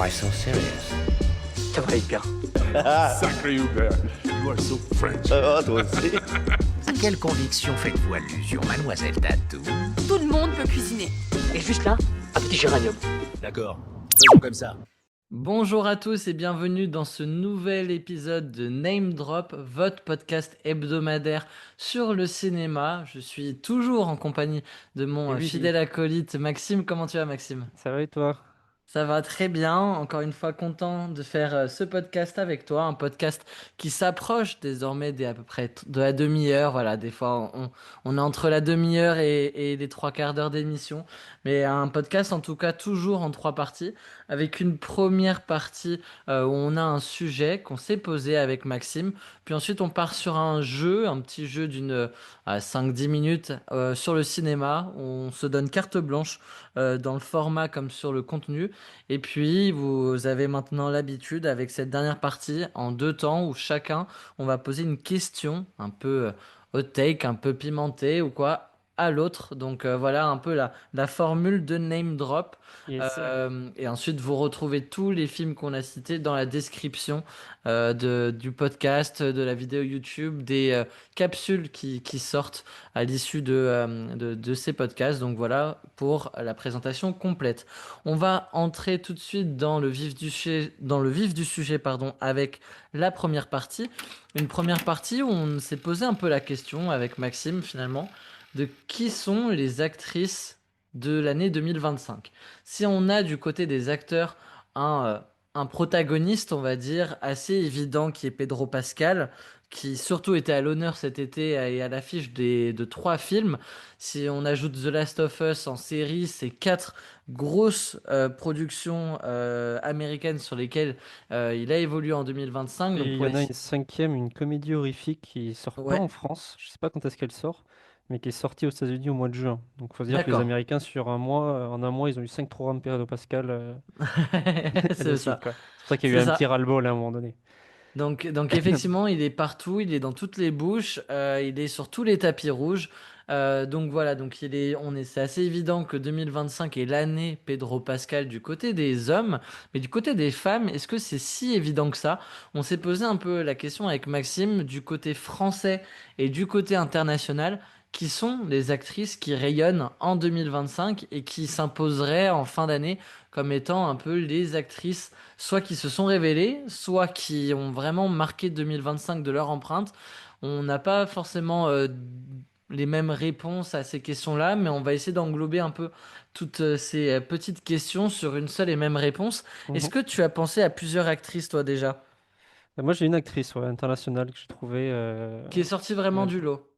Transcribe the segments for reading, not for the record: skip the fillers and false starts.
Why so serious? Ça va être bien. Sacré Hubert, you are so French. Oh, toi aussi. À quelle conviction faites-vous allusion, mademoiselle Tatou? Tout le monde peut cuisiner. Et juste là, un petit géranium. D'accord, faisons comme ça. Bonjour à tous et bienvenue dans ce nouvel épisode de Name Drop, votre podcast hebdomadaire sur le cinéma. Je suis toujours en compagnie de mon Oui. fidèle acolyte Maxime. Comment tu vas, Maxime? Ça va et toi? Ça va très bien, encore une fois content de faire ce podcast avec toi, un podcast qui s'approche désormais à peu près de la demi-heure. Voilà, des fois on est entre la demi-heure et les trois quarts d'heure d'émission, mais un podcast en tout cas toujours en trois parties, avec une première partie où on a un sujet qu'on s'est posé avec Maxime, puis ensuite on part sur un jeu, un petit jeu d'une 5-10 minutes sur le cinéma, où on se donne carte blanche dans le format comme sur le contenu. Et puis, vous avez maintenant l'habitude avec cette dernière partie en deux temps où chacun, on va poser une question un peu hot take, un peu pimentée ou quoi à l'autre. Donc voilà un peu la formule de name drop. Yes. Et ensuite, vous retrouvez tous les films qu'on a cités dans la description du podcast, de la vidéo YouTube, des capsules qui sortent à l'issue de ces podcasts. Donc voilà pour la présentation complète. On va entrer tout de suite dans le vif du sujet, pardon, avec la première partie. Une première partie où on s'est posé un peu la question avec Maxime finalement de qui sont les actrices de l'année 2025. Si on a du côté des acteurs un protagoniste, on va dire, assez évident qui est Pedro Pascal, qui surtout était à l'honneur cet été et à l'affiche de trois films. Si on ajoute The Last of Us en série, c'est quatre grosses productions américaines sur lesquelles il a évolué en 2025. Donc Et il pour y les en a une cinquième, une comédie horrifique qui sort pas Ouais, en France. Je sais pas quand est-ce qu'elle sort, mais qui est sortie aux États-Unis au mois de juin. Donc faut se dire que les d'accord. Américains sur un mois, en un mois, ils ont eu 5 programmes Pedro Pascal de C'est suite, ça. quoi. C'est pour ça qu'il y a C'est eu un petit ça. ras-le-bol à un moment donné. Donc effectivement, il est partout, il est dans toutes les bouches, il est sur tous les tapis rouges. Donc voilà, donc c'est assez évident que 2025 est l'année Pedro Pascal du côté des hommes, mais du côté des femmes, est-ce que c'est si évident que ça? On s'est posé un peu la question avec Maxime du côté français et du côté international. Qui sont les actrices qui rayonnent en 2025 et qui s'imposeraient en fin d'année comme étant un peu les actrices soit qui se sont révélés, soit qui ont vraiment marqué 2025 de leur empreinte. On n'a pas forcément les mêmes réponses à ces questions-là, mais on va essayer d'englober un peu toutes ces petites questions sur une seule et même réponse. Est-ce Mhm. que tu as pensé à plusieurs actrices, toi, déjà, Moi, j'ai une actrice ouais, internationale que j'ai trouvée. qui est sortie vraiment du lot?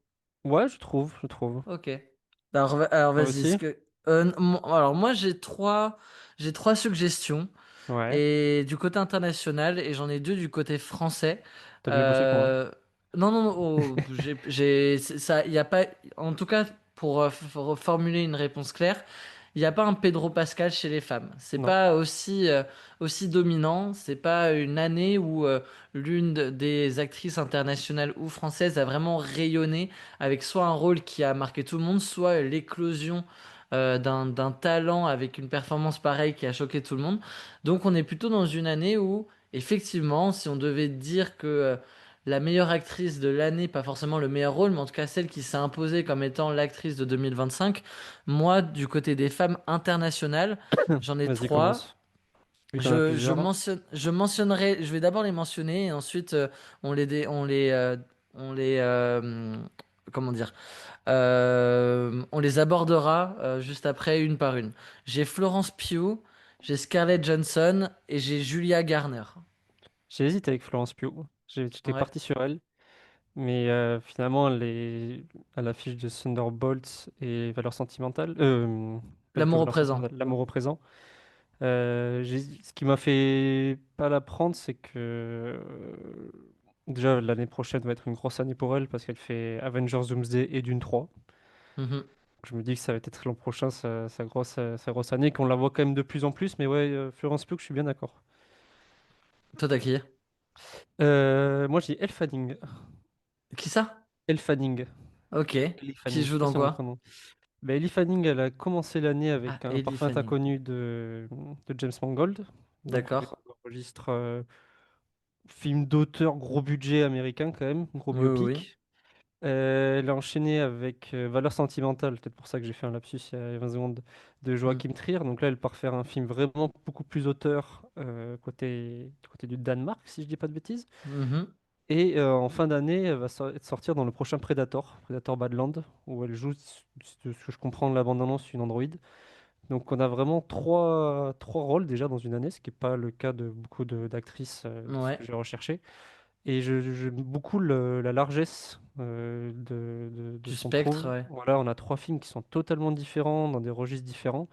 Ouais, je trouve. Ok. Alors Toi vas-y. aussi? Alors moi, j'ai trois suggestions. Ouais. Et du côté international, et j'en ai deux du côté français. T'as mieux bossé que moi. Non, non, non, ça, il y a pas, en tout cas, pour formuler une réponse claire, il n'y a pas un Pedro Pascal chez les femmes. C'est Non. pas aussi dominant. C'est pas une année où des actrices internationales ou françaises a vraiment rayonné avec soit un rôle qui a marqué tout le monde, soit l'éclosion d'un talent avec une performance pareille qui a choqué tout le monde. Donc on est plutôt dans une année où, effectivement, si on devait dire que la meilleure actrice de l'année, pas forcément le meilleur rôle, mais en tout cas celle qui s'est imposée comme étant l'actrice de 2025, moi, du côté des femmes internationales, j'en ai Vas-y, trois. commence. Oui, t'en as plusieurs. Je mentionnerai, je vais d'abord les mentionner et ensuite on les, dé- on les, comment dire, on les abordera juste après une par une. J'ai Florence Pugh, j'ai Scarlett Johansson et j'ai Julia Garner. J'ai hésité avec Florence Pugh. J'étais Ouais. parti sur elle. Mais finalement, elle est à l'affiche de Thunderbolts et Valeurs sentimentales. Pas du tout L'amour au Valeurs présent. sentimentales, L'amour au présent. Ce qui m'a fait pas la prendre, c'est que déjà l'année prochaine va être une grosse année pour elle parce qu'elle fait Avengers Doomsday et Dune 3. Mhm. Je me dis que ça va être l'an prochain sa grosse année, qu'on la voit quand même de plus en plus. Mais ouais, Florence Pugh, je suis bien d'accord. Toi, t'as qui? Moi, j'ai Elle Fanning. Qui ça? Elle Fanning. Ok. Ellie Qui Fanning, je joue sais pas dans son quoi? prénom. Ben, Ellie Fanning, elle a commencé l'année Ah, avec Un Ellie parfum Fanning. inconnu de James Mangold. Donc on est D'accord. dans un registre film d'auteur, gros budget américain quand même, gros Oui, oui, oui. biopic. Elle a enchaîné avec Valeurs sentimentales, peut-être pour ça que j'ai fait un lapsus il y a 20 secondes, de Mm. Joachim Trier. Donc là, elle part faire un film vraiment beaucoup plus auteur du côté du Danemark, si je dis pas de bêtises. Mhm. Et en fin d'année, elle va sortir dans le prochain Predator, Predator Badland, où elle joue, de ce que je comprends de la bande-annonce, une androïde. Donc on a vraiment trois rôles déjà dans une année, ce qui n'est pas le cas de beaucoup d'actrices de ce que Ouais. j'ai recherché. Et j'aime beaucoup la largesse de Du son spectre, prouve. ouais. Voilà, on a trois films qui sont totalement différents, dans des registres différents.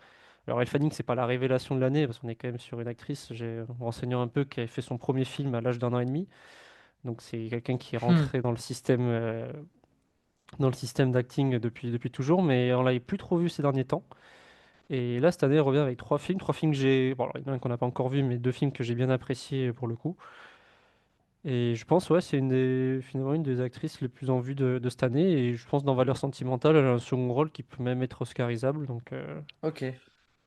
Alors, Elle Fanning, c'est pas la révélation de l'année, parce qu'on est quand même sur une actrice, j'ai en me renseignant un peu, qui avait fait son premier film à l'âge d'1 an et demi. Donc, c'est quelqu'un qui est Hmm. rentré dans le système d'acting depuis toujours, mais on l'avait plus trop vu ces derniers temps. Et là, cette année, elle revient avec trois films que j'ai. Bon, alors, il y en a un qu'on n'a pas encore vu, mais deux films que j'ai bien appréciés pour le coup. Et je pense, ouais, c'est finalement une des actrices les plus en vue de cette année. Et je pense dans Valeurs sentimentales, elle a un second rôle qui peut même être oscarisable. Ok.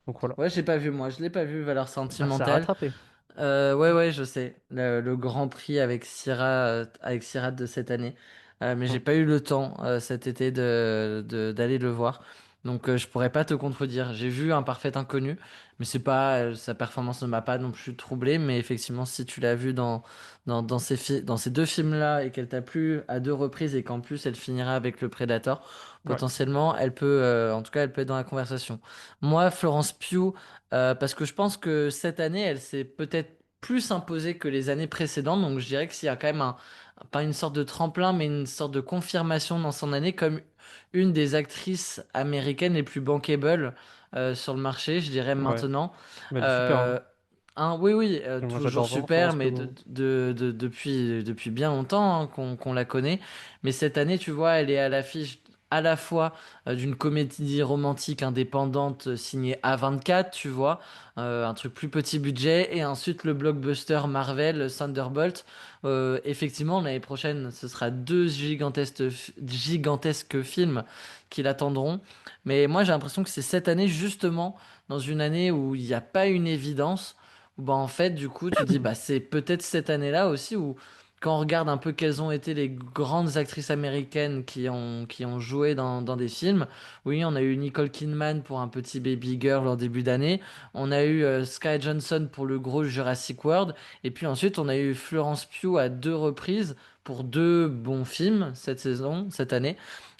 Donc voilà. Ouais, j'ai pas vu, moi. Je l'ai pas vu, Valeur Ah, ça a sentimentale. rattrapé. Ouais, ouais, je sais. Le Grand Prix avec Syrah de cette année. Mais j'ai Mm. pas eu le temps cet été d'aller le voir. Donc je pourrais pas te contredire. J'ai vu Un Parfait Inconnu, mais c'est pas sa performance ne m'a pas non plus troublé. Mais effectivement, si tu l'as vu dans ces deux films-là et qu'elle t'a plu à deux reprises et qu'en plus elle finira avec le Predator, Ouais. potentiellement elle peut, en tout cas, elle peut être dans la conversation. Moi, Florence Pugh. Parce que je pense que cette année, elle s'est peut-être plus imposée que les années précédentes. Donc je dirais que s'il y a quand même pas une sorte de tremplin, mais une sorte de confirmation dans son année comme une des actrices américaines les plus bankable sur le marché, je dirais Ouais. maintenant. Mais elle est super, hein. Euh, oui, oui, Moi, toujours j'adore vraiment super, Florence mais Pugh. depuis bien longtemps hein, qu'on la connaît. Mais cette année, tu vois, elle est à l'affiche à la fois d'une comédie romantique indépendante signée A24, tu vois, un truc plus petit budget, et ensuite le blockbuster Marvel Thunderbolt. Effectivement, l'année prochaine, ce sera deux gigantesques films qui l'attendront. Mais moi, j'ai l'impression que c'est cette année, justement, dans une année où il n'y a pas une évidence, où bah, en fait, du coup, tu dis, bah, c'est peut-être cette année-là aussi où quand on regarde un peu quelles ont été les grandes actrices américaines qui ont joué dans des films, oui, on a eu Nicole Kidman pour un petit Baby Girl en début d'année, on a eu Sky Johnson pour le gros Jurassic World, et puis ensuite on a eu Florence Pugh à deux reprises pour deux bons films cette année,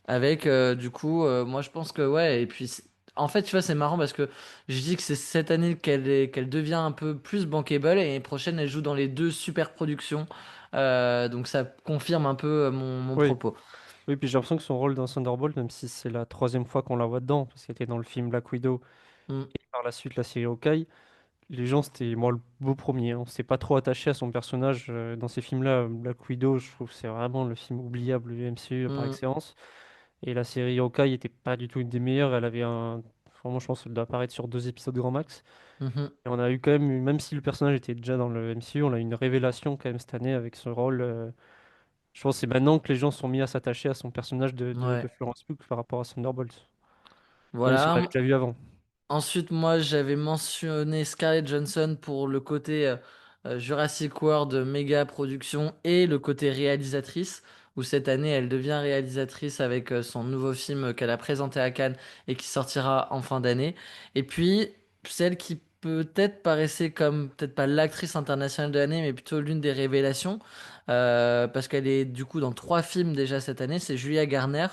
avec du coup, moi je pense que ouais, et puis en fait, tu vois, c'est marrant parce que je dis que c'est cette année qu'elle devient un peu plus bankable et l'année prochaine elle joue dans les deux super productions. Donc ça confirme un peu mon Oui. propos. Oui, puis j'ai l'impression que son rôle dans Thunderbolt, même si c'est la troisième fois qu'on la voit dedans, parce qu'elle était dans le film Black Widow Mm, et par la suite la série Hawkeye, les gens, c'était moi le beau premier, hein. On s'est pas trop attaché à son personnage dans ces films-là. Black Widow, je trouve que c'est vraiment le film oubliable du MCU par mm, excellence. Et la série Hawkeye était pas du tout une des meilleures. Vraiment, je pense qu'elle doit apparaître sur deux épisodes grand max. mhm. Et on a eu quand même, même si le personnage était déjà dans le MCU, on a eu une révélation quand même cette année avec ce rôle. Je pense que c'est maintenant que les gens sont mis à s'attacher à son personnage de Ouais. Florence Pugh par rapport à Thunderbolt. Même si on l'avait Voilà. déjà vu avant. Ensuite, moi, j'avais mentionné Scarlett Johansson pour le côté Jurassic World méga production et le côté réalisatrice, où cette année, elle devient réalisatrice avec son nouveau film qu'elle a présenté à Cannes et qui sortira en fin d'année. Et puis, celle qui peut-être paraissait comme, peut-être pas l'actrice internationale de l'année, mais plutôt l'une des révélations, parce qu'elle est du coup dans trois films déjà cette année, c'est Julia Garner,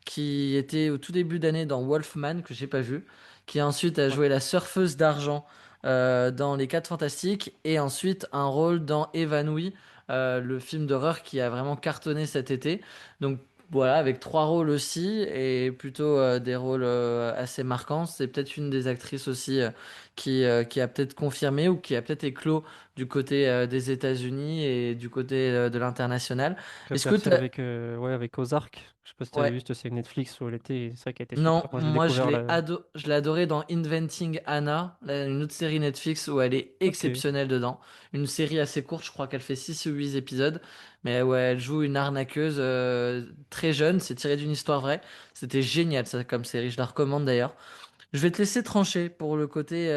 qui était au tout début d'année dans Wolfman, que j'ai pas vu, qui ensuite a Ouais. joué la surfeuse d'argent dans Les Quatre Fantastiques et ensuite un rôle dans Évanoui, le film d'horreur qui a vraiment cartonné cet été. Donc voilà, avec trois rôles aussi et plutôt des rôles assez marquants. C'est peut-être une des actrices aussi qui a peut-être confirmé ou qui a peut-être éclos du côté des États-Unis et du côté de l'international. Qu'a Est-ce que percé t'as... avec, ouais, avec Ozark. Je sais pas si tu avais Ouais. vu cette série Netflix où elle était. C'est vrai qu'elle était Non, super. Moi, je l'ai moi découvert là. je l'ai adoré dans Inventing Anna, une autre série Netflix où elle est Ok. exceptionnelle dedans. Une série assez courte, je crois qu'elle fait 6 ou 8 épisodes, mais ouais, elle joue une arnaqueuse très jeune, c'est tiré d'une histoire vraie. C'était génial ça comme série, je la recommande d'ailleurs. Je vais te laisser trancher pour le côté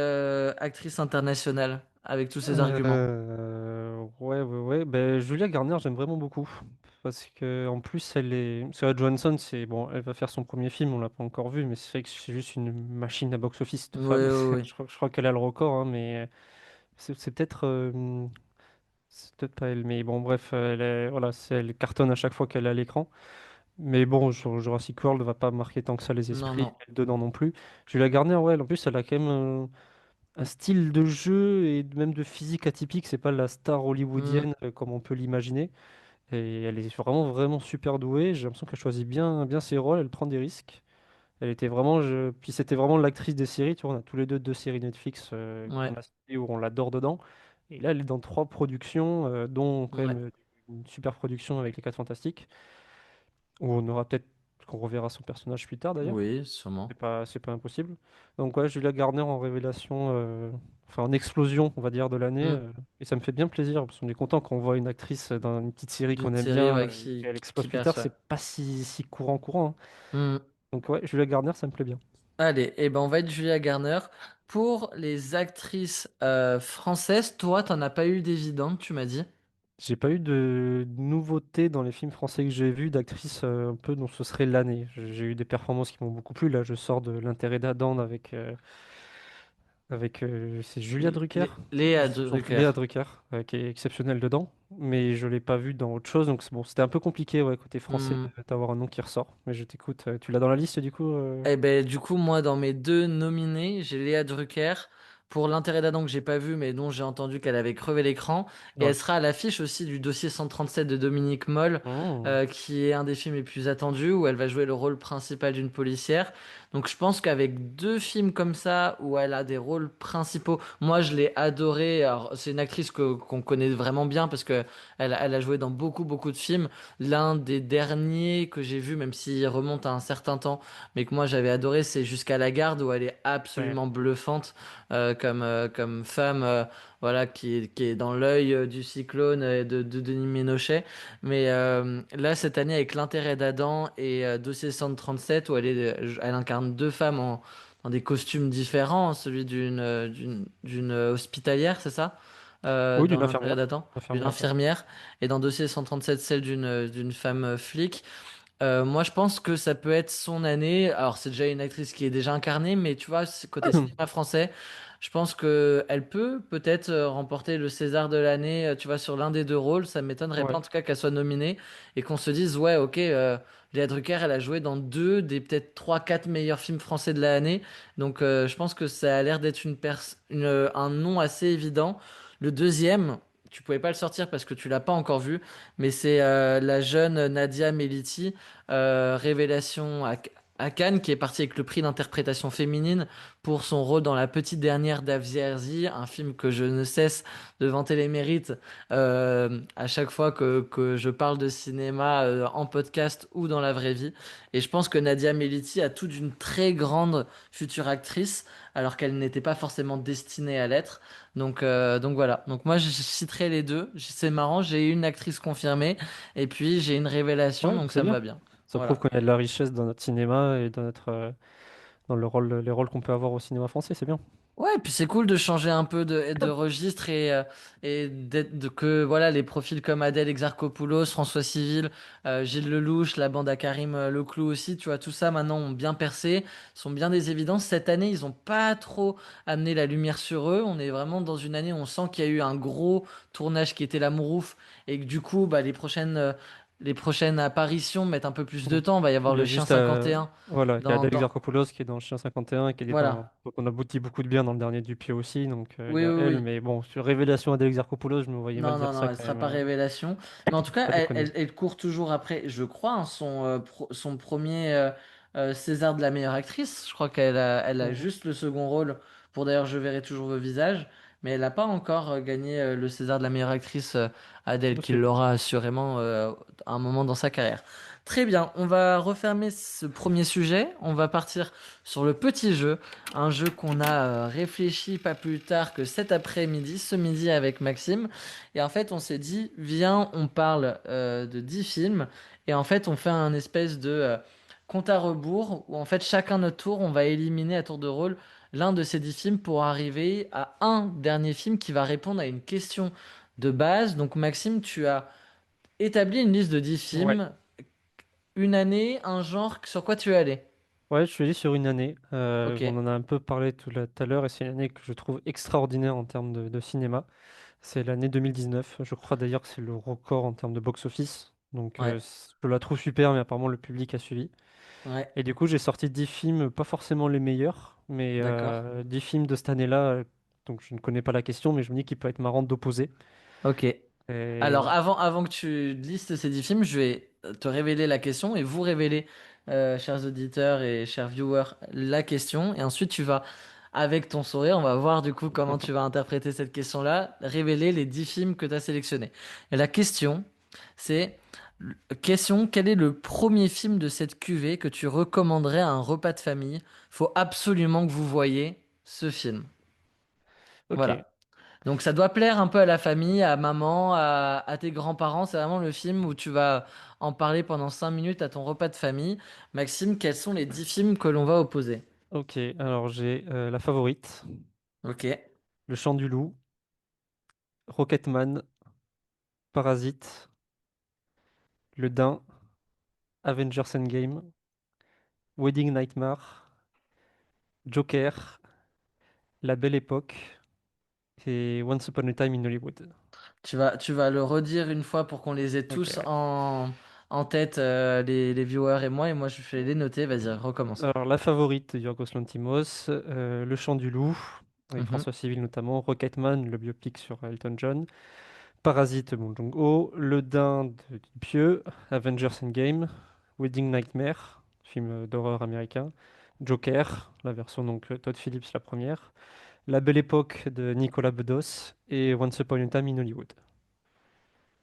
actrice internationale. avec tous ces arguments. Ouais. Ben, Julia Garner, j'aime vraiment beaucoup. Parce que en plus, elle est. Scarlett Johansson, c'est bon, elle va faire son premier film, on l'a pas encore vu, mais c'est vrai que c'est juste une machine à box-office, cette Oui, femme. oui, oui. Je crois qu'elle a le record, hein, mais c'est peut-être. C'est peut-être pas elle, mais bon, bref, voilà, elle cartonne à chaque fois qu'elle est à l'écran. Mais bon, Jurassic World va pas marquer tant que ça les Non, esprits, non. elle dedans non plus. Julia Garner, ouais, en plus, elle a quand même un style de jeu et même de physique atypique. C'est pas la star Hmm, hollywoodienne comme on peut l'imaginer. Et elle est vraiment, vraiment super douée. J'ai l'impression qu'elle choisit bien, bien ses rôles, elle prend des risques. Elle était vraiment, puis c'était vraiment l'actrice des séries. Tu vois, on a tous les deux séries Netflix ouais, qu'on a citées où on l'adore dedans. Et là, elle est dans 3 productions, dont quand ouais. même une super production avec les 4 Fantastiques, où on aura peut-être qu'on reverra son personnage plus tard d'ailleurs. Oui, sûrement. C'est pas impossible. Donc ouais, Julia Garner en révélation, enfin en explosion, on va dire, de l'année. Hmm. Et ça me fait bien plaisir, parce qu'on est content quand on voit une actrice dans une petite série qu'on D'une aime série, bien, ouais, qu'elle explose qui plus tard. perce, ouais. C'est pas si courant, hein. Hmm. Donc ouais, Julia Garner, ça me plaît bien. Allez, et ben on va être Julia Garner. Pour les actrices françaises, toi, t'en as pas eu d'évidente, tu m'as dit. J'ai pas eu de nouveauté dans les films français que j'ai vus d'actrices un peu dont ce serait l'année. J'ai eu des performances qui m'ont beaucoup plu. Là, je sors de L'intérêt d'Adam avec c'est Julia Drucker, Léa je me trompe plus, Léa Drucker. Drucker, qui est exceptionnelle dedans, mais je l'ai pas vue dans autre chose, donc bon, c'était un peu compliqué, ouais, côté français, Hmm. d'avoir un nom qui ressort. Mais je t'écoute, tu l'as dans la liste du coup Eh ben, du coup, moi, dans mes deux nominés, j'ai Léa Drucker pour l'intérêt d'Adam que j'ai pas vu, mais dont j'ai entendu qu'elle avait crevé l'écran. Et elle Ouais. sera à l'affiche aussi du dossier 137 de Dominique Moll, Oh. qui est un des films les plus attendus, où elle va jouer le rôle principal d'une policière. Donc, je pense qu'avec deux films comme ça, où elle a des rôles principaux, moi, je l'ai adorée. Alors, c'est une actrice qu'on connaît vraiment bien parce que elle a joué dans beaucoup, beaucoup de films. L'un des derniers que j'ai vu, même s'il remonte à un certain temps, mais que moi j'avais adoré, c'est Jusqu'à la garde où elle est Ouais. absolument bluffante comme femme, voilà, qui est dans l'œil du cyclone de Denis Ménochet. Mais là, cette année, avec L'intérêt d'Adam et Dossier 137, où elle incarne deux femmes dans des costumes différents, celui d'une hospitalière, c'est ça? Oui, Dans d'une L'intérêt infirmière. d'Adam, d'une Infirmière, ouais. infirmière, et dans Dossier 137, celle d'une femme flic. Moi, je pense que ça peut être son année. Alors, c'est déjà une actrice qui est déjà incarnée, mais tu vois, côté cinéma français, je pense que elle peut peut-être remporter le César de l'année, tu vois, sur l'un des deux rôles. Ça m'étonnerait pas, Ouais. en tout cas, qu'elle soit nominée et qu'on se dise, ouais, ok, Léa Drucker, elle a joué dans deux des peut-être trois, quatre meilleurs films français de l'année. Donc, je pense que ça a l'air d'être un nom assez évident. Le deuxième, tu pouvais pas le sortir parce que tu l'as pas encore vu, mais c'est la jeune Nadia Meliti, révélation à Cannes, qui est partie avec le prix d'interprétation féminine pour son rôle dans La Petite Dernière d'Avzierzi, un film que je ne cesse de vanter les mérites à chaque fois que je parle de cinéma en podcast ou dans la vraie vie. Et je pense que Nadia Meliti a tout d'une très grande future actrice, alors qu'elle n'était pas forcément destinée à l'être. Donc voilà. Donc moi, je citerai les deux. C'est marrant, j'ai une actrice confirmée et puis j'ai une révélation, Ouais, donc c'est ça me bien. va bien. Ça prouve Voilà. qu'il y a de la richesse dans notre cinéma et dans les rôles qu'on peut avoir au cinéma français, c'est bien. Ouais, et puis c'est cool de changer un peu de registre et que voilà les profils comme Adèle Exarchopoulos, François Civil, Gilles Lelouch, la bande à Karim Leclou aussi, tu vois, tout ça maintenant ont bien percé, sont bien des évidences. Cette année, ils ont pas trop amené la lumière sur eux. On est vraiment dans une année où on sent qu'il y a eu un gros tournage qui était La Mourouf et que du coup, bah, les prochaines apparitions mettent un peu plus de Mm. temps. Il va y avoir Il y le a Chien juste 51 voilà, il y a Adèle dans... Exarchopoulos qui est dans Chien 51 et qui est Voilà. dont on a dit beaucoup de bien dans le dernier Dupieux aussi, donc il Oui, y a oui, elle, oui. mais bon, sur Révélation Adèle Exarchopoulos, je me voyais mal Non, non, dire non, ça elle quand sera même, pas révélation. Mais en tout cas, pas déconner. elle court toujours après, je crois, hein, son premier César de la meilleure actrice. Je crois elle a Mhm. juste le second rôle pour d'ailleurs Je verrai toujours vos visages. Mais elle n'a pas encore gagné le César de la meilleure actrice, Adèle, qui Ok. l'aura assurément à un moment dans sa carrière. Très bien, on va refermer ce premier sujet. On va partir sur le petit jeu. Un jeu qu'on a réfléchi pas plus tard que cet après-midi, ce midi avec Maxime. Et en fait, on s'est dit, viens, on parle de 10 films. Et en fait, on fait un espèce de compte à rebours où en fait, chacun notre tour, on va éliminer à tour de rôle l'un de ces 10 films pour arriver à un dernier film qui va répondre à une question de base. Donc Maxime, tu as établi une liste de 10 Ouais. films, une année, un genre, sur quoi tu es allé? Ouais, je suis allé sur une année. Ok, On en a un peu parlé tout à l'heure et c'est une année que je trouve extraordinaire en termes de cinéma. C'est l'année 2019. Je crois d'ailleurs que c'est le record en termes de box-office. Donc ouais, je la trouve super, mais apparemment le public a suivi. ouais, Et du coup, j'ai sorti 10 films, pas forcément les meilleurs, mais d'accord. 10 films de cette année-là. Donc je ne connais pas la question, mais je me dis qu'il peut être marrant d'opposer. Ok. Alors, Et avant que tu listes ces 10 films, je vais te révéler la question et vous révéler, chers auditeurs et chers viewers, la question. Et ensuite, tu vas, avec ton sourire, on va voir du coup comment tu vas interpréter cette question-là, révéler les 10 films que tu as sélectionnés. Et la question, c'est, question, quel est le premier film de cette cuvée que tu recommanderais à un repas de famille? Faut absolument que vous voyez ce film. ok, Voilà. Donc ça doit plaire un peu à la famille, à maman, à tes grands-parents. C'est vraiment le film où tu vas en parler pendant 5 minutes à ton repas de famille. Maxime, quels sont les 10 films que l'on va opposer? ok. Alors j'ai La Favorite, Ok, Le Chant du Loup, Rocketman, Parasite, Le Dain, Avengers Endgame, Wedding Nightmare, Joker, La Belle Époque et Once Upon a Time in Hollywood. tu vas le redire une fois pour qu'on les ait Ok, tous ouais. en tête, les viewers et moi je vais les noter. Vas-y, recommence. Alors, La Favorite de Yorgos Lanthimos, Le Chant du Loup, avec Mhm. François Civil notamment, Rocketman, le biopic sur Elton John, Parasite, Bong Joon-ho, Le Dain de Dupieux, Avengers Endgame, Wedding Nightmare, film d'horreur américain, Joker, la version donc Todd Phillips la première, La Belle Époque de Nicolas Bedos et Once Upon a Time in Hollywood.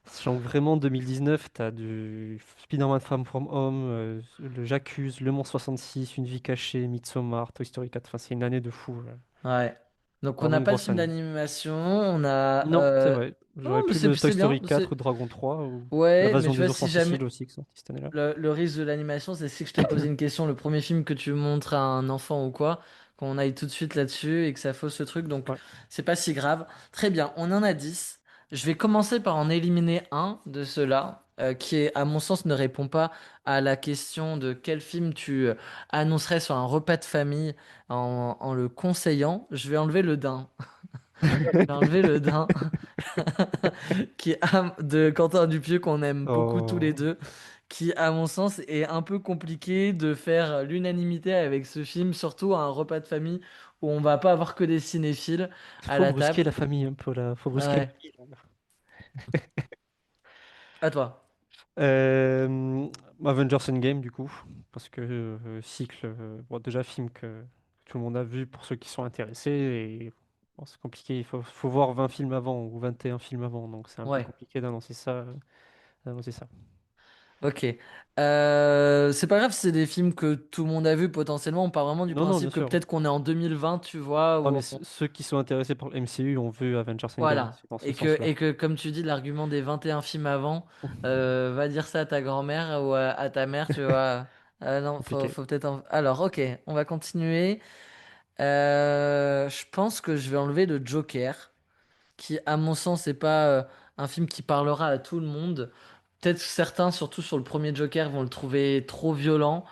Sachant que vraiment 2019, t'as du Spider-Man Far From Home, le J'accuse, Le Mans 66, Une vie cachée, Midsommar, Toy Story 4. Enfin, c'est une année de fou. Ouais. Donc on Vraiment n'a une pas de grosse film année. d'animation, on a... Non, c'est vrai. J'aurais Oh, mais plus le Toy c'est bien. Story 4 ou Dragon 3 ou Ouais, mais L'invasion tu des vois, enfants si Sicile jamais... aussi qui est sorti cette année-là. Le risque de l'animation, c'est si je te pose une question, le premier film que tu montres à un enfant ou quoi, qu'on aille tout de suite là-dessus et que ça fausse le truc, donc Ouais. c'est pas si grave. Très bien, on en a 10. Je vais commencer par en éliminer un de ceux-là, qui est, à mon sens, ne répond pas à la question de quel film tu annoncerais sur un repas de famille en le conseillant. Je vais enlever le daim. Je vais enlever le daim qui est de Quentin Dupieux qu'on aime beaucoup tous les Oh, deux, qui à mon sens est un peu compliqué de faire l'unanimité avec ce film, surtout à un repas de famille où on va pas avoir que des cinéphiles à faut la brusquer table. la famille un peu là. Faut brusquer Ouais, la famille. à toi. Euh, Avengers Endgame du coup, parce que cycle, bon, déjà film que tout le monde a vu pour ceux qui sont intéressés, et bon, c'est compliqué, faut voir 20 films avant ou 21 films avant, donc c'est un peu Ouais, compliqué d'annoncer ça. ok. C'est pas grave, c'est des films que tout le monde a vu potentiellement. On part vraiment du Non, non, bien principe que sûr. peut-être qu'on est en 2020, tu vois, Ah, mais où ceux qui sont intéressés par le MCU ont vu Avengers Endgame, voilà. c'est dans ce sens-là. Et que, comme tu dis, l'argument des 21 films avant, va dire ça à ta grand-mère ou à ta mère, tu vois. Non, Compliqué. faut peut-être. Alors, ok, on va continuer. Je pense que je vais enlever le Joker, qui, à mon sens, n'est pas un film qui parlera à tout le monde. Peut-être certains, surtout sur le premier Joker, vont le trouver trop violent,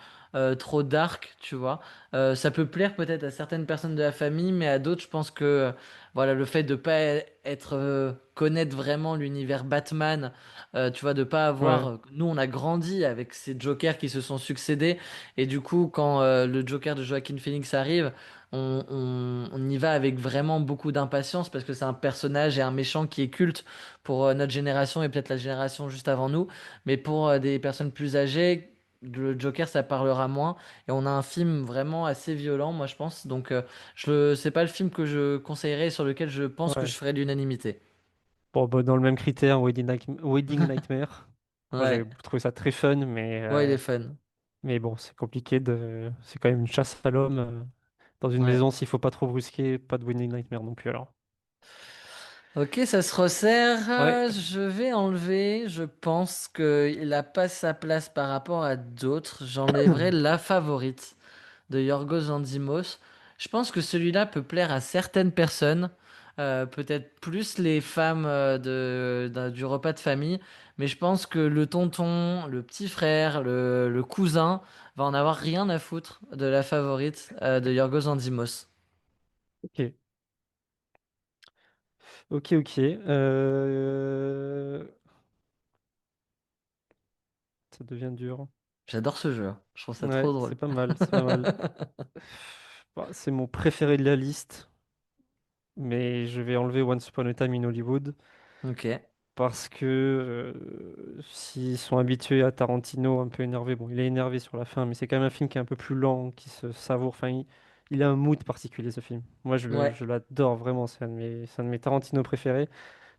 trop dark, tu vois. Ça peut plaire peut-être à certaines personnes de la famille, mais à d'autres, je pense que voilà, le fait de pas être connaître vraiment l'univers Batman, tu vois, de pas avoir. Ouais, Nous, on a grandi avec ces Jokers qui se sont succédés, et du coup, quand le Joker de Joaquin Phoenix arrive, on y va avec vraiment beaucoup d'impatience parce que c'est un personnage et un méchant qui est culte pour notre génération et peut-être la génération juste avant nous. Mais pour des personnes plus âgées, le Joker, ça parlera moins. Et on a un film vraiment assez violent, moi, je pense. Donc, c'est pas le film que je conseillerais et sur lequel je pense que je ouais. ferais l'unanimité. Bon, bah, dans le même critère, Wedding Nightmare. Moi, j'ai Ouais, trouvé ça très fun, ouais, il est fun. mais bon, c'est compliqué C'est quand même une chasse à l'homme. Dans une Ouais. maison, s'il faut pas trop brusquer, pas de Wedding Nightmare non plus alors. Ok, ça se resserre. Ouais. Je vais enlever. Je pense qu'il a pas sa place par rapport à d'autres. J'enlèverai La Favorite de Yorgos Lanthimos. Je pense que celui-là peut plaire à certaines personnes, peut-être plus les femmes du repas de famille, mais je pense que le tonton, le petit frère, le cousin va en avoir rien à foutre de la favorite de Yorgos Lanthimos. Ok, ok, ok. Ça devient dur. J'adore ce jeu, je trouve ça Ouais, trop c'est drôle. pas mal, c'est pas mal. Bah, c'est mon préféré de la liste, mais je vais enlever Once Upon a Time in Hollywood Ok, parce que s'ils sont habitués à Tarantino un peu énervé, bon, il est énervé sur la fin, mais c'est quand même un film qui est un peu plus lent, qui se savoure. Enfin, il a un mood particulier ce film. Moi, ouais. je l'adore vraiment, c'est un de mes Tarantino préférés.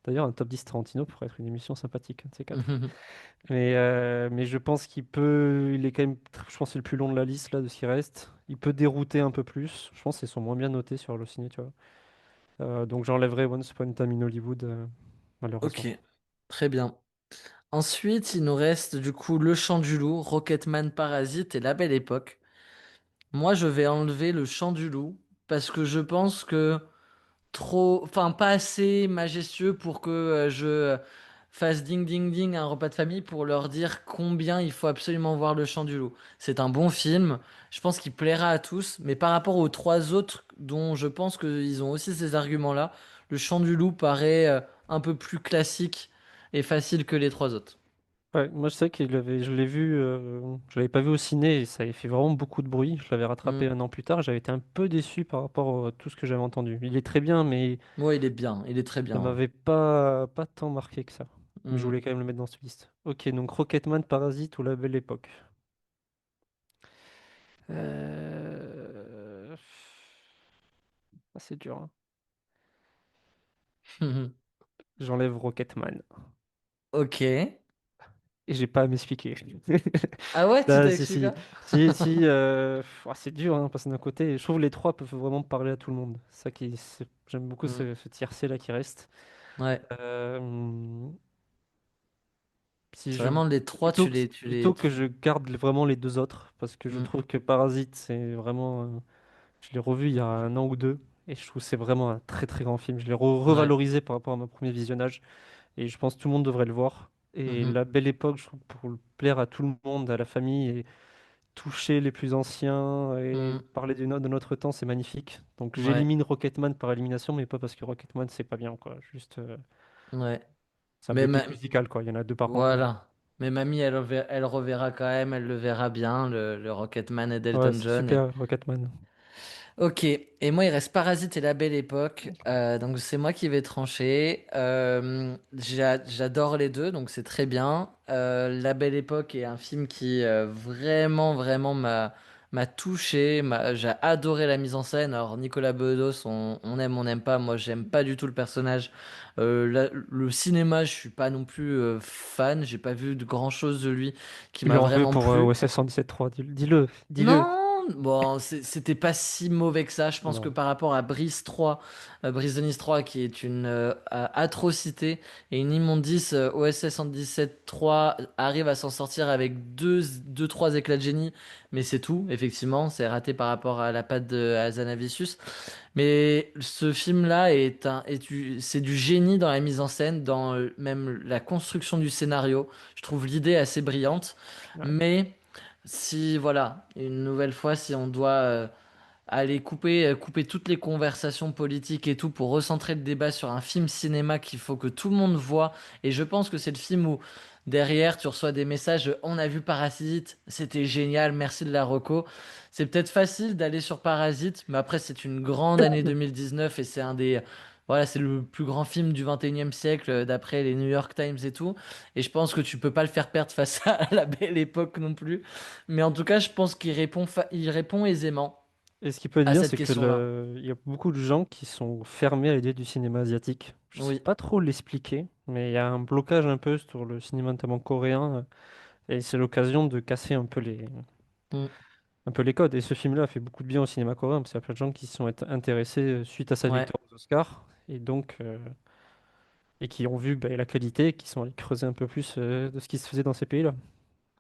D'ailleurs, un top 10 Tarantino pourrait être une émission sympathique, un de ces quatre. Mais je pense il est quand même, je pense que c'est le plus long de la liste là, de ce qui reste. Il peut dérouter un peu plus. Je pense qu'ils sont moins bien notés sur Allociné, tu vois. Donc j'enlèverai Once Upon a Time in Hollywood, malheureusement. Ok, très bien. Ensuite, il nous reste du coup Le Chant du Loup, Rocketman Parasite et La Belle Époque. Moi, je vais enlever Le Chant du Loup parce que je pense que trop, enfin pas assez majestueux pour que je fasse ding ding ding à un repas de famille pour leur dire combien il faut absolument voir Le Chant du Loup. C'est un bon film, je pense qu'il plaira à tous, mais par rapport aux trois autres dont je pense qu'ils ont aussi ces arguments-là, Le Chant du Loup paraît un peu plus classique et facile que les trois autres. Ouais, moi je sais je l'ai vu, je l'avais pas vu au ciné et ça avait fait vraiment beaucoup de bruit. Je l'avais rattrapé Hmm. un an plus tard. J'avais été un peu déçu par rapport à tout ce que j'avais entendu. Il est très bien, mais Ouais, il est bien, il est très ça bien. m'avait pas tant marqué que ça. Mais je Hmm. voulais quand même le mettre dans cette liste. Ok, donc Rocketman, Parasite ou La Belle Époque. Euh... C'est dur, hein. J'enlève Rocketman. Ok. Et j'ai pas à m'expliquer. Ah ouais, tu Ah, si, t'expliques si, pas? c'est dur, hein, parce que d'un côté, je trouve les trois peuvent vraiment parler à tout le monde. J'aime beaucoup Hmm. ce tiercé là qui reste. Ouais. Euh, si C'est je vraiment les trois, plutôt que je garde vraiment les deux autres, parce que je Hmm. trouve que Parasite, c'est vraiment, je l'ai revu il y a un an ou deux, et je trouve que c'est vraiment un très très grand film. Je l'ai Ouais. revalorisé par rapport à mon premier visionnage, et je pense que tout le monde devrait le voir. Et Mhm. La Belle Époque, je trouve, pour plaire à tout le monde, à la famille, toucher les plus anciens et Hmm. parler de notre temps, c'est magnifique. Donc Ouais. j'élimine Rocketman par élimination, mais pas parce que Rocketman c'est pas bien, quoi. Juste, Ouais. c'est un Mais biopic musical, quoi. Il y en a deux par an. voilà. Mais mamie, elle reverra quand même, elle le verra bien, le Rocketman et Ouais, Delton c'est John. super, Rocketman. Ok, et moi il reste Parasite et La Belle Époque, donc c'est moi qui vais trancher. J'adore les deux, donc c'est très bien. La Belle Époque est un film qui vraiment m'a touché, j'ai adoré la mise en scène. Alors Nicolas Bedos, on n'aime pas, moi j'aime pas du tout le personnage. Le cinéma, je suis pas non plus fan, j'ai pas vu de grand chose de lui qui Tu lui m'a en veux vraiment pour plu. OSS 117.3, dis-le, dis-le. Non, bon, c'était pas si mauvais que ça. Je pense que Non. par rapport à Brise 3, Brise de Nice 3, qui est une atrocité et une immondice, OSS 117.3 arrive à s'en sortir avec trois éclats de génie, mais c'est tout, effectivement. C'est raté par rapport à la patte de Hazanavicius. Mais ce film-là c'est du génie dans la mise en scène, dans même la construction du scénario. Je trouve l'idée assez brillante, Ouais. mais si, voilà, une nouvelle fois, si on doit aller couper toutes les conversations politiques et tout pour recentrer le débat sur un film cinéma qu'il faut que tout le monde voit, et je pense que c'est le film où derrière tu reçois des messages, on a vu Parasite, c'était génial, merci de la reco. C'est peut-être facile d'aller sur Parasite, mais après c'est une grande année 2019 et c'est un des... Voilà, c'est le plus grand film du 21e siècle d'après les New York Times et tout. Et je pense que tu peux pas le faire perdre face à la belle époque non plus. Mais en tout cas, je pense il répond aisément Et ce qui peut être à bien, cette c'est que question-là. il y a beaucoup de gens qui sont fermés à l'idée du cinéma asiatique. Je sais Oui. pas trop l'expliquer, mais il y a un blocage un peu sur le cinéma notamment coréen, et c'est l'occasion de casser Mm. un peu les codes. Et ce film-là a fait beaucoup de bien au cinéma coréen, parce qu'il y a plein de gens qui se sont intéressés suite à sa Ouais. victoire aux Oscars, et qui ont vu la qualité, et qui sont allés creuser un peu plus de ce qui se faisait dans ces pays-là.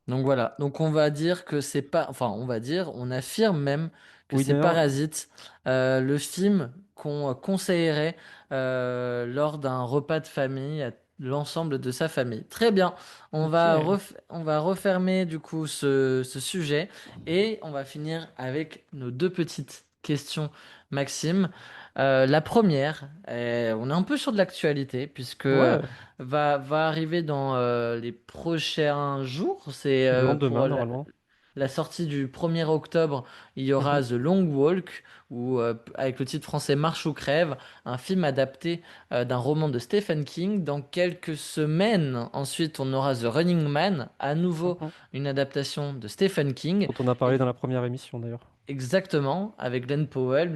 Donc voilà, donc on va dire que c'est pas, enfin on va dire, on affirme même que c'est Winner, Parasite, le film qu'on conseillerait lors d'un repas de famille à l'ensemble de sa famille. Très bien, ok. on va refermer du coup ce sujet et on va finir avec nos deux petites questions, Maxime. La première, on est un peu sur de l'actualité puisque Ouais, va arriver dans les prochains jours. C'est le pour lendemain, normalement. la sortie du 1er octobre, il y Mhm. aura The Long Walk, ou avec le titre français Marche ou crève, un film adapté d'un roman de Stephen King. Dans quelques semaines, ensuite, on aura The Running Man, à nouveau Mhm. une adaptation de Stephen King. Dont on a Et parlé dans la première émission, d'ailleurs. exactement, avec Glenn Powell,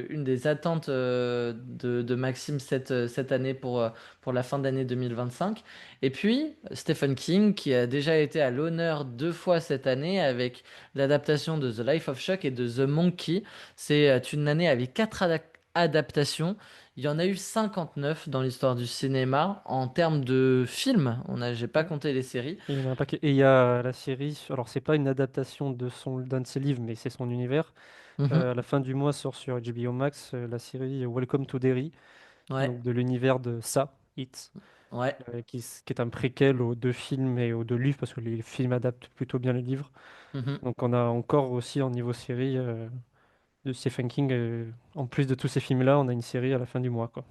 une des attentes de Maxime cette année pour la fin d'année 2025. Et puis, Stephen King, qui a déjà été à l'honneur deux fois cette année avec l'adaptation de The Life of Chuck et de The Monkey. C'est une année avec quatre adaptations. Il y en a eu 59 dans l'histoire du cinéma. En termes de films, j'ai pas compté les séries. Et il y en a un paquet. Et il y a la série, alors c'est pas une adaptation d'un de ses livres, mais c'est son univers. Mhm. À la fin du mois sort sur HBO Max la série Welcome to Derry, Ouais, donc de l'univers de Ça, It, ouais. qui est un préquel aux deux films et aux deux livres, parce que les films adaptent plutôt bien les livres. Mhm. Donc on a encore aussi en niveau série de Stephen King, en plus de tous ces films-là, on a une série à la fin du mois, quoi.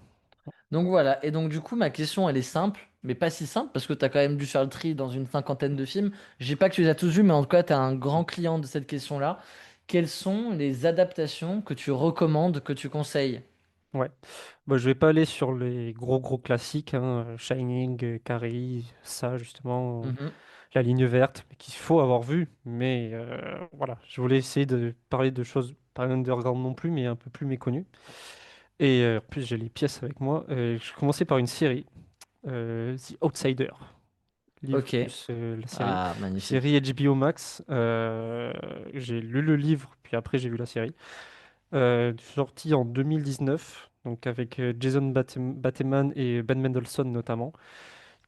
Donc voilà, et donc du coup ma question elle est simple, mais pas si simple, parce que tu as quand même dû faire le tri dans une cinquantaine de films. Je dis pas que tu les as tous vus, mais en tout cas tu es un grand client de cette question-là. Quelles sont les adaptations que tu recommandes, que tu conseilles? Ouais. Bah, je vais pas aller sur les gros classiques, hein, Shining, Carrie, ça justement, Mhm. La Ligne Verte, qu'il faut avoir vu, mais voilà, je voulais essayer de parler de choses pas underground non plus, mais un peu plus méconnues. Et en plus, j'ai les pièces avec moi. Je commençais par une série, The Outsider, livre Ok. plus la série. Ah, Série magnifique. HBO Max. J'ai lu le livre, puis après j'ai vu la série. Sorti en 2019, donc avec Jason Bateman et Ben Mendelsohn notamment,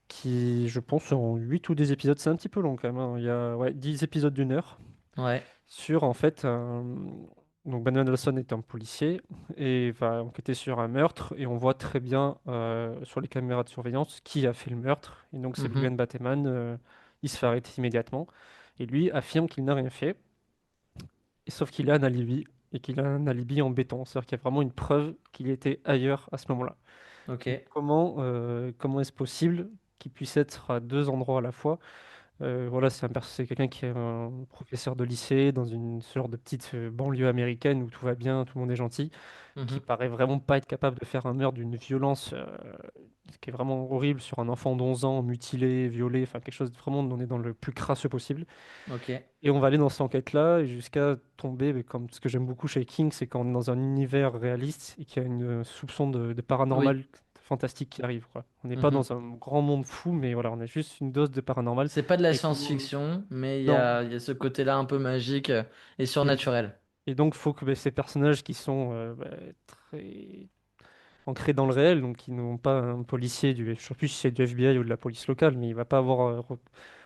qui, je pense, en 8 ou 10 épisodes, c'est un petit peu long quand même, hein. Il y a ouais, 10 épisodes d'une heure Ouais. sur, en fait, donc Ben Mendelsohn est un policier et va enquêter sur un meurtre et on voit très bien sur les caméras de surveillance qui a fait le meurtre. Et donc c'est Mhm. Ben Bateman, il se fait arrêter immédiatement et lui affirme qu'il n'a rien fait, et sauf qu'il a un alibi et qu'il a un alibi en béton, c'est-à-dire qu'il y a vraiment une preuve qu'il était ailleurs à ce moment-là. Ok. Donc comment est-ce possible qu'il puisse être à deux endroits à la fois? Voilà, c'est quelqu'un qui est un professeur de lycée dans une sorte de petite banlieue américaine où tout va bien, tout le monde est gentil, qui Mhm. paraît vraiment pas être capable de faire un meurtre d'une violence qui est vraiment horrible sur un enfant d'11 ans, mutilé, violé, enfin quelque chose de vraiment, on est dans le plus crasseux possible. Ok. Et on va aller dans cette enquête-là et jusqu'à tomber, mais comme ce que j'aime beaucoup chez King, c'est quand on est dans un univers réaliste et qu'il y a une soupçon de Oui. paranormal fantastique qui arrive, quoi. On n'est pas Mhm. dans un grand monde fou, mais voilà, on a juste une dose de paranormal. C'est pas de la Et comment... science-fiction, mais Non. il y a ce côté-là un peu magique et Et, surnaturel. et donc, il faut que ces personnages qui sont très ancrés dans le réel, donc qui n'ont pas un policier, je sais plus si c'est du FBI ou de la police locale, mais il va pas avoir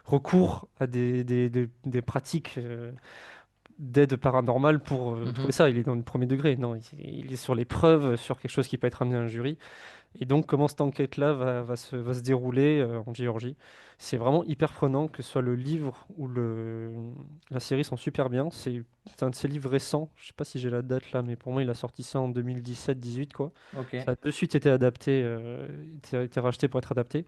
recours à des pratiques d'aide paranormale pour trouver Mhm. ça. Il est dans le premier degré. Non, il est sur les preuves, sur quelque chose qui peut être amené à un jury. Et donc, comment cette enquête-là va se dérouler en Géorgie. C'est vraiment hyper prenant, que ce soit le livre ou la série sont super bien. C'est un de ces livres récents. Je sais pas si j'ai la date là, mais pour moi, il a sorti ça en 2017-18, quoi. Ok. Ça a de suite été adapté, été racheté pour être adapté.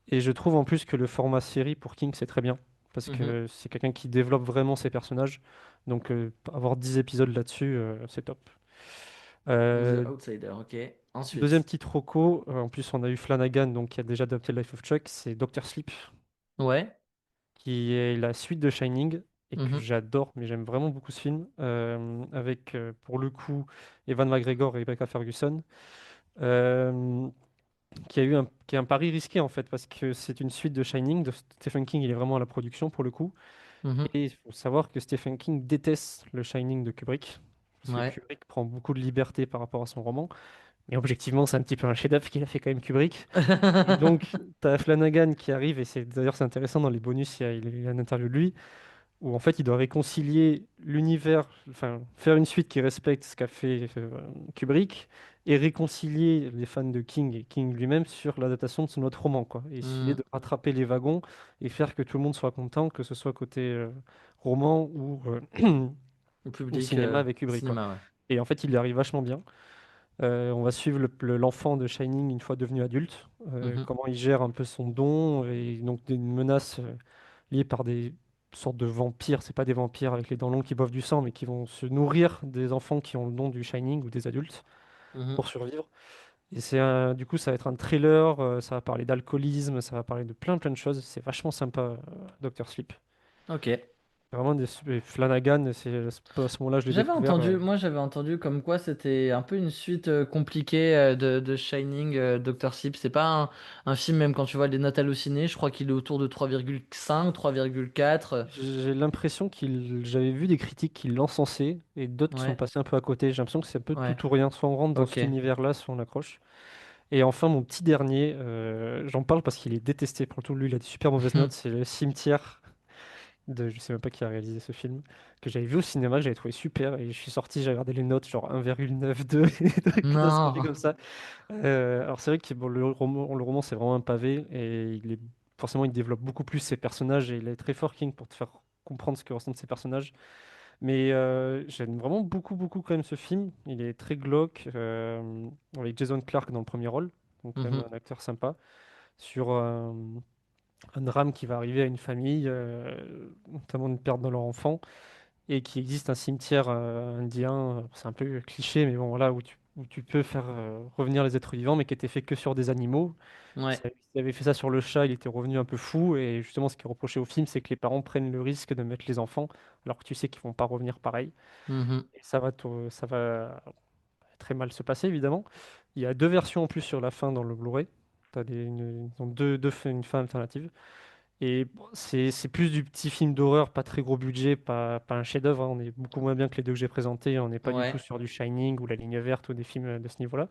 Et je trouve en plus que le format série pour King, c'est très bien. Parce Mhm. que c'est quelqu'un qui développe vraiment ses personnages. Donc avoir 10 épisodes là-dessus, c'est top. The Euh, Outsider, ok. Deuxième Ensuite. petit troco, en plus on a eu Flanagan, donc qui a déjà adapté Life of Chuck, c'est Doctor Sleep, Ouais. qui est la suite de Shining, et que Mhm. j'adore, mais j'aime vraiment beaucoup ce film, avec pour le coup Evan McGregor et Rebecca Ferguson. Euh, qui est un pari risqué en fait, parce que c'est une suite de Shining, de Stephen King, il est vraiment à la production pour le coup. Mhm. Et il faut savoir que Stephen King déteste le Shining de Kubrick, parce que Ouais. Kubrick prend beaucoup de liberté par rapport à son roman. Mais objectivement, c'est un petit peu un chef-d'œuvre qu'il a fait quand même Kubrick. Et donc, tu as Flanagan qui arrive, et c'est intéressant dans les bonus, il y a une interview de lui, où en fait il doit réconcilier l'univers, enfin faire une suite qui respecte ce qu'a fait Kubrick, et réconcilier les fans de King et King lui-même sur l'adaptation de son autre roman, quoi. Et essayer Hmm. de rattraper les wagons et faire que tout le monde soit content, que ce soit côté roman Au ou public, cinéma avec Kubrick, quoi. cinéma, ouais. Et en fait, il y arrive vachement bien. On va suivre l'enfant de Shining une fois devenu adulte, Mhm. comment il gère un peu son don et donc des menaces liées par des sortes de vampires. C'est pas des vampires avec les dents longues qui boivent du sang, mais qui vont se nourrir des enfants qui ont le don du Shining ou des adultes Mhm. pour survivre. Et du coup, ça va être un thriller, ça va parler d'alcoolisme, ça va parler de plein de choses. C'est vachement sympa, Dr. Sleep. Ok. Vraiment et Flanagan, à ce moment-là, je l'ai découvert. J'avais entendu comme quoi c'était un peu une suite compliquée de Shining, Dr. Sleep. C'est pas un film, même quand tu vois les notes hallucinées, je crois qu'il est autour de 3,5, 3,4. J'ai l'impression j'avais vu des critiques qui l'encensaient et d'autres qui sont Ouais, passés un peu à côté. J'ai l'impression que c'est un peu ouais, tout ou rien. Soit on rentre dans ok. cet univers-là, soit on accroche. Et enfin, mon petit dernier, j'en parle parce qu'il est détesté. Pour le tout, lui, il a des super mauvaises notes. C'est Le Cimetière je sais même pas qui a réalisé ce film, que j'avais vu au cinéma, que j'avais trouvé super. Et je suis sorti, j'ai regardé les notes, genre 1,92 et des trucs catastrophiques Non. comme ça. Alors c'est vrai que bon, le roman c'est vraiment un pavé et forcément il développe beaucoup plus ses personnages et il est très fort King pour te faire comprendre ce que ressentent ses personnages. Mais j'aime vraiment beaucoup quand même ce film. Il est très glauque avec Jason Clarke dans le premier rôle, donc quand même Mhm. un acteur sympa sur un drame qui va arriver à une famille, notamment une perte de leur enfant et qu'il existe un cimetière indien, c'est un peu cliché, mais bon, voilà, où tu peux faire revenir les êtres vivants, mais qui était fait que sur des animaux. Ouais. S'il avait fait ça sur le chat, il était revenu un peu fou, et justement, ce qui est reproché au film, c'est que les parents prennent le risque de mettre les enfants, alors que tu sais qu'ils vont pas revenir pareil. Mhm. Et ça va très mal se passer, évidemment. Il y a deux versions en plus sur la fin dans le Blu-ray. Tu as ils ont une fin alternative. Et bon, c'est plus du petit film d'horreur, pas très gros budget, pas un chef-d'œuvre, hein. On est beaucoup moins bien que les deux que j'ai présentés. On n'est pas du tout Ouais. sur du Shining ou La Ligne verte ou des films de ce niveau-là.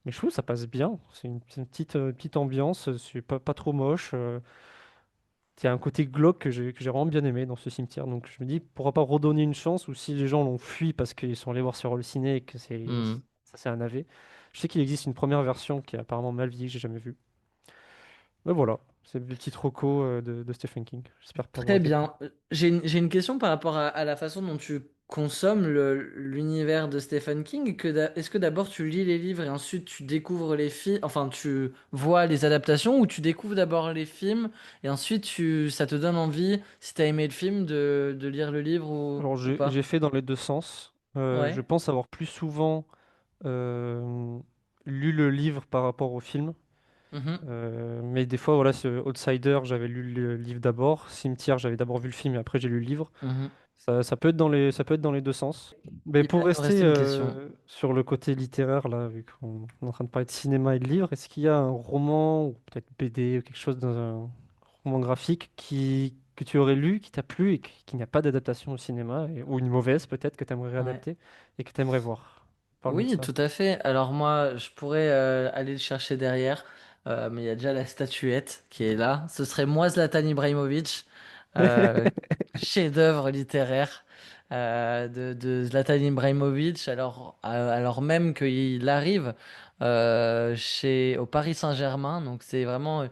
Mais je trouve que ça passe bien. C'est une petite ambiance. C'est pas trop moche. Il y a un côté glauque que j'ai vraiment bien aimé dans ce cimetière. Donc je me dis, pourquoi pas redonner une chance ou si les gens l'ont fui parce qu'ils sont allés voir sur le ciné et que Mhm. ça c'est un navet. Je sais qu'il existe une première version qui est apparemment mal vieillie, que j'ai jamais vue. Mais voilà, c'est le petit troco de Stephen King. J'espère pas avoir Très été trop. bien. J'ai une question par rapport à la façon dont tu consommes l'univers de Stephen King. Est-ce que d'abord tu lis les livres et ensuite tu découvres les films, enfin tu vois les adaptations, ou tu découvres d'abord les films et ensuite ça te donne envie, si tu as aimé le film, de lire le livre Alors ou j'ai pas? fait dans les deux sens. Je Ouais. pense avoir plus souvent euh, lu le livre par rapport au film. Mhm. Mais des fois, voilà, Outsider, j'avais lu le livre d'abord. Cimetière, j'avais d'abord vu le film et après j'ai lu le livre. Mhm. Ça peut être dans les deux sens. Mais Il pour me rester restait une question. sur le côté littéraire, là, vu qu'on est en train de parler de cinéma et de livre, est-ce qu'il y a un roman, ou peut-être BD, ou quelque chose dans un roman graphique que tu aurais lu, qui t'a plu et qui n'a pas d'adaptation au cinéma, ou une mauvaise peut-être, que tu aimerais Ouais. réadapter et que tu aimerais voir? Parle-nous de Oui, ça. tout à fait. Alors moi, je pourrais aller le chercher derrière, mais il y a déjà la statuette qui est là. Ce serait moi, Zlatan Ibrahimovic, euh, chef-d'œuvre littéraire de Zlatan Ibrahimovic, alors même qu'il arrive au Paris Saint-Germain. Donc c'est vraiment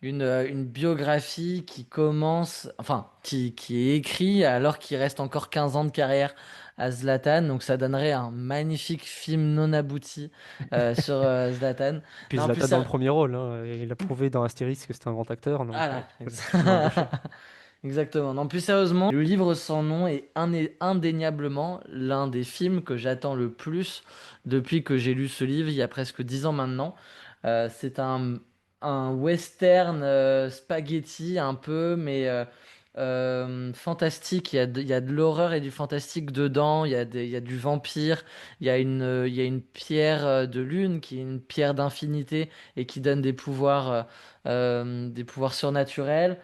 une biographie qui commence, enfin, qui est écrite alors qu'il reste encore 15 ans de carrière à Zlatan. Donc ça donnerait un magnifique film non abouti sur Zlatan. Puis Non, plus Zlatan dans le ça. premier rôle, hein, et il a prouvé dans Astérix que c'était un grand acteur, donc Voilà. tu peux l'embaucher. Exactement. Non, plus sérieusement, le livre sans nom est indéniablement l'un des films que j'attends le plus depuis que j'ai lu ce livre il y a presque 10 ans maintenant. C'est un western spaghetti un peu, mais fantastique. Il y a de l'horreur et du fantastique dedans. Il y a du vampire. Il y a une pierre de lune qui est une pierre d'infinité et qui donne des pouvoirs surnaturels.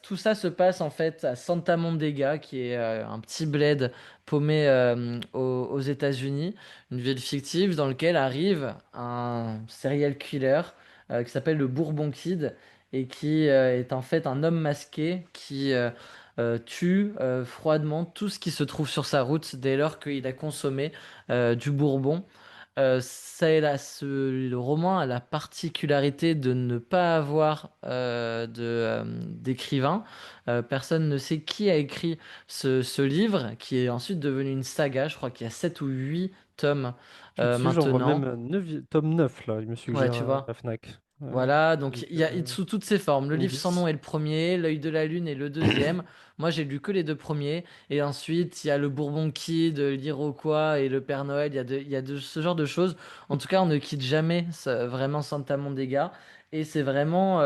Tout ça se passe en fait à Santa Mondega, qui est un petit bled paumé aux États-Unis, une ville fictive dans laquelle arrive un serial killer qui s'appelle le Bourbon Kid et qui est en fait un homme masqué qui tue froidement tout ce qui se trouve sur sa route dès lors qu'il a consommé du Bourbon. Le roman a la particularité de ne pas avoir d'écrivain. Personne ne sait qui a écrit ce livre, qui est ensuite devenu une saga. Je crois qu'il y a 7 ou 8 tomes Je suis dessus, j'en vois même maintenant. tome 9 là, il me Ouais, suggère tu à vois. la Fnac. Voilà, donc Donc, il y a sous toutes ses formes. Le tome livre sans nom 10. est le premier, L'œil de la lune est le deuxième. Moi, j'ai lu que les deux premiers. Et ensuite, il y a le Bourbon Kid, l'Iroquois et le Père Noël. Il y a de ce genre de choses. En tout cas, on ne quitte jamais vraiment Santa Mondega. Et c'est vraiment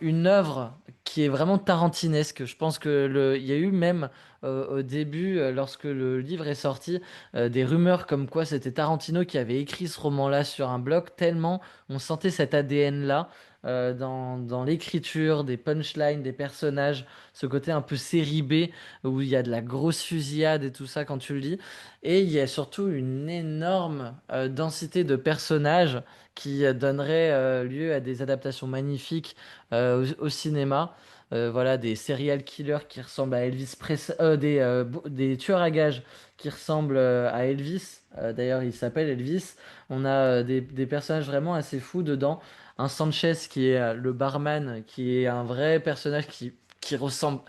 une œuvre qui est vraiment tarantinesque. Je pense que il y a eu même au début, lorsque le livre est sorti, des rumeurs comme quoi c'était Tarantino qui avait écrit ce roman-là sur un blog, tellement on sentait cet ADN-là dans l'écriture, des punchlines, des personnages, ce côté un peu série B où il y a de la grosse fusillade et tout ça quand tu le lis. Et il y a surtout une énorme densité de personnages qui donnerait lieu à des adaptations magnifiques au cinéma. Voilà, des serial killers qui ressemblent à Elvis Presley, des tueurs à gages qui ressemblent à Elvis. D'ailleurs, il s'appelle Elvis. On a des personnages vraiment assez fous dedans. Un Sanchez qui est le barman, qui est un vrai personnage qui ressemble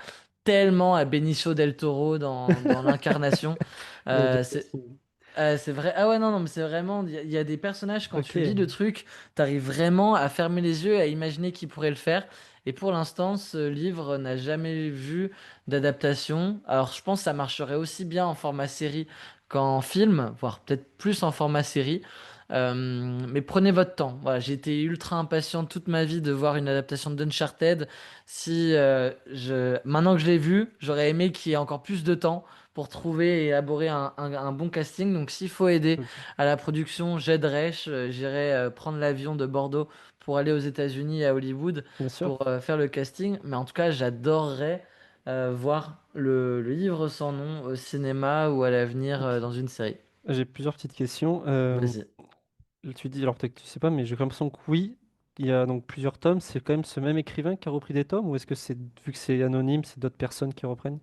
tellement à Benicio del Toro dans l'incarnation. Ouais, de Euh, c'est casting. c'est vrai. Ah ouais, non, non, mais c'est vraiment. Il y a des personnages, quand Ok. tu lis le truc, t'arrives vraiment à fermer les yeux et à imaginer qui pourrait le faire. Et pour l'instant, ce livre n'a jamais vu d'adaptation. Alors, je pense que ça marcherait aussi bien en format série qu'en film, voire peut-être plus en format série. Mais prenez votre temps. Voilà, j'ai été ultra impatient toute ma vie de voir une adaptation d'Uncharted. Si maintenant que je l'ai vu, j'aurais aimé qu'il y ait encore plus de temps pour trouver et élaborer un bon casting. Donc, s'il faut aider Ok. à la production, j'aiderai. J'irai prendre l'avion de Bordeaux pour aller aux États-Unis, à Hollywood, Bien sûr. pour faire le casting. Mais en tout cas, j'adorerais voir le livre sans nom au cinéma ou à l'avenir Ok. dans une série. J'ai plusieurs petites questions. Vas-y. Tu dis, alors peut-être que tu sais pas, mais j'ai l'impression que oui, il y a donc plusieurs tomes. C'est quand même ce même écrivain qui a repris des tomes, ou est-ce que c'est, vu que c'est anonyme, c'est d'autres personnes qui reprennent?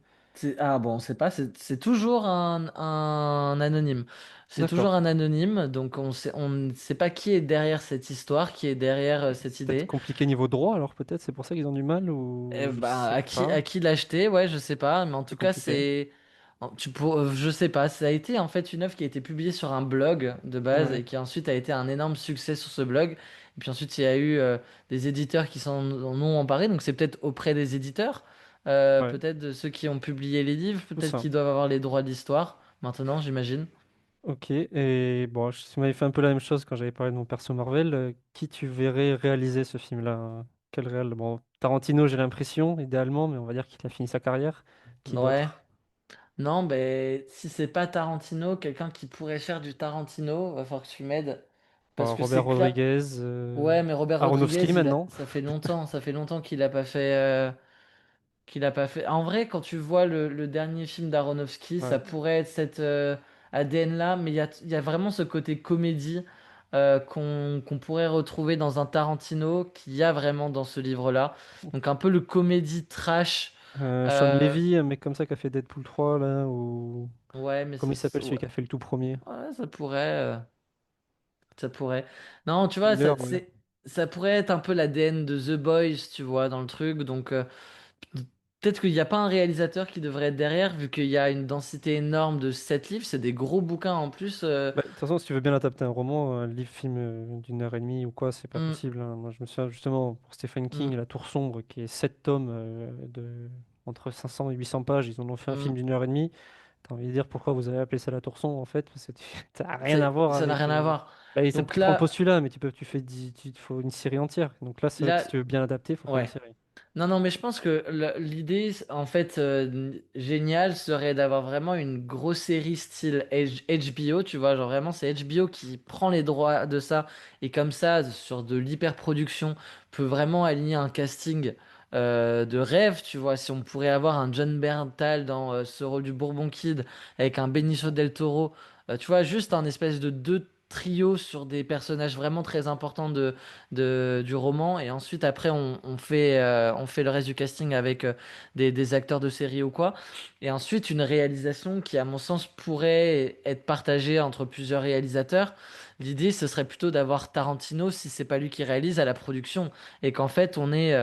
Ah bon, on sait pas, c'est toujours un anonyme. C'est toujours D'accord. un anonyme, donc on ne sait pas qui est derrière cette histoire, qui est derrière cette C'est peut-être idée. compliqué niveau droit, alors peut-être c'est pour ça qu'ils ont du mal, ou je Bah, sais pas. à qui l'acheter, ouais, je sais pas, mais en C'est tout cas, compliqué. je sais pas, ça a été en fait une œuvre qui a été publiée sur un blog de base Ouais, et qui ensuite a été un énorme succès sur ce blog. Et puis ensuite, il y a eu des éditeurs qui en ont emparé, donc c'est peut-être auprès des éditeurs, ouais, peut-être de ceux qui ont publié les livres, tout peut-être ça. qu'ils doivent avoir les droits de l'histoire maintenant, j'imagine. Ok, et bon, tu m'avais fait un peu la même chose quand j'avais parlé de mon perso Marvel. Qui tu verrais réaliser ce film-là? Quel réel? Bon, Tarantino, j'ai l'impression, idéalement, mais on va dire qu'il a fini sa carrière. Qui Ouais. d'autre? Non, ben si c'est pas Tarantino, quelqu'un qui pourrait faire du Tarantino, va falloir que tu m'aides. Parce Bon, que Robert c'est clair. Rodriguez, Ouais, mais Robert Rodriguez, Aronofsky maintenant. ça fait longtemps qu'il a pas fait. En vrai, quand tu vois le dernier film d'Aronofsky, ça Ouais. pourrait être cette ADN-là, mais il y a vraiment ce côté comédie qu'on pourrait retrouver dans un Tarantino qu'il y a vraiment dans ce livre-là. Donc un peu le comédie trash. Sean euh, Levy, un mec comme ça qui a fait Deadpool 3, là, ou... ouais, mais Comment il s'appelle celui ouais, qui a fait le tout premier? ouais, ça pourrait. Ça pourrait. Non, tu vois, Miller, ouais. ça pourrait être un peu l'ADN de The Boys, tu vois, dans le truc. Donc, peut-être qu'il n'y a pas un réalisateur qui devrait être derrière, vu qu'il y a une densité énorme de 7 livres. C'est des gros bouquins en plus. Bah, de toute façon, si tu veux bien adapter un roman, un livre-film d'une heure et demie ou quoi, c'est pas Hmm, possible, hein. Moi, je me souviens justement pour Stephen hmm, King, La Tour Sombre, qui est 7 tomes entre 500 et 800 pages. Ils en ont fait un hmm. film d'une heure et demie. T'as envie de dire pourquoi vous avez appelé ça La Tour Sombre, en fait, parce que ça n'a rien à voir Ça n'a avec. rien à voir. Bah, et Donc tu prends le là, postulat, mais il faut une série entière. Donc là, c'est vrai que si là, tu veux bien l'adapter, il faut faire une ouais. série. Non, non, mais je pense que l'idée, en fait, géniale, serait d'avoir vraiment une grosse série style HBO, tu vois, genre vraiment, c'est HBO qui prend les droits de ça, et comme ça, sur de l'hyper-production, peut vraiment aligner un casting de rêve, tu vois. Si on pourrait avoir un John Berntal dans ce rôle du Bourbon Kid avec un Benicio del Toro, tu vois, juste un espèce de deux trios sur des personnages vraiment très importants du roman. Et ensuite, après, on fait le reste du casting avec des acteurs de série ou quoi. Et ensuite, une réalisation qui, à mon sens, pourrait être partagée entre plusieurs réalisateurs. L'idée, ce serait plutôt d'avoir Tarantino, si c'est pas lui qui réalise, à la production. Et qu'en fait, on est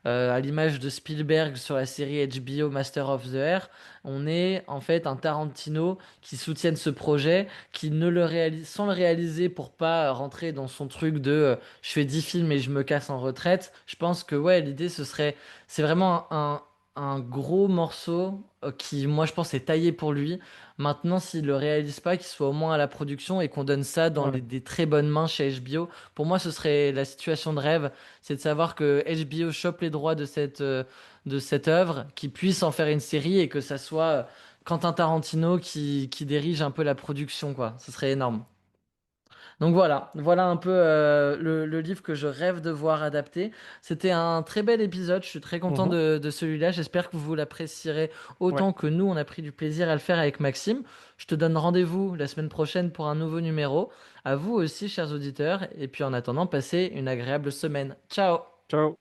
à l'image de Spielberg sur la série HBO Master of the Air, on est en fait un Tarantino qui soutienne ce projet, qui ne le réalise, sans le réaliser pour pas rentrer dans son truc de je fais 10 films et je me casse en retraite. Je pense que ouais, l'idée ce serait, c'est vraiment un gros morceau qui, moi je pense, est taillé pour lui. Maintenant, s'il le réalise pas, qu'il soit au moins à la production et qu'on donne ça dans Ouais. des très bonnes mains chez HBO. Pour moi, ce serait la situation de rêve, c'est de savoir que HBO chope les droits de cette œuvre, qu'il puisse en faire une série et que ça soit Quentin Tarantino qui dirige un peu la production, quoi. Ce serait énorme. Donc voilà un peu le livre que je rêve de voir adapté. C'était un très bel épisode, je suis très content Mhm. de celui-là. J'espère que vous l'apprécierez Ouais. autant que nous, on a pris du plaisir à le faire avec Maxime. Je te donne rendez-vous la semaine prochaine pour un nouveau numéro. À vous aussi, chers auditeurs. Et puis en attendant, passez une agréable semaine. Ciao! Ciao.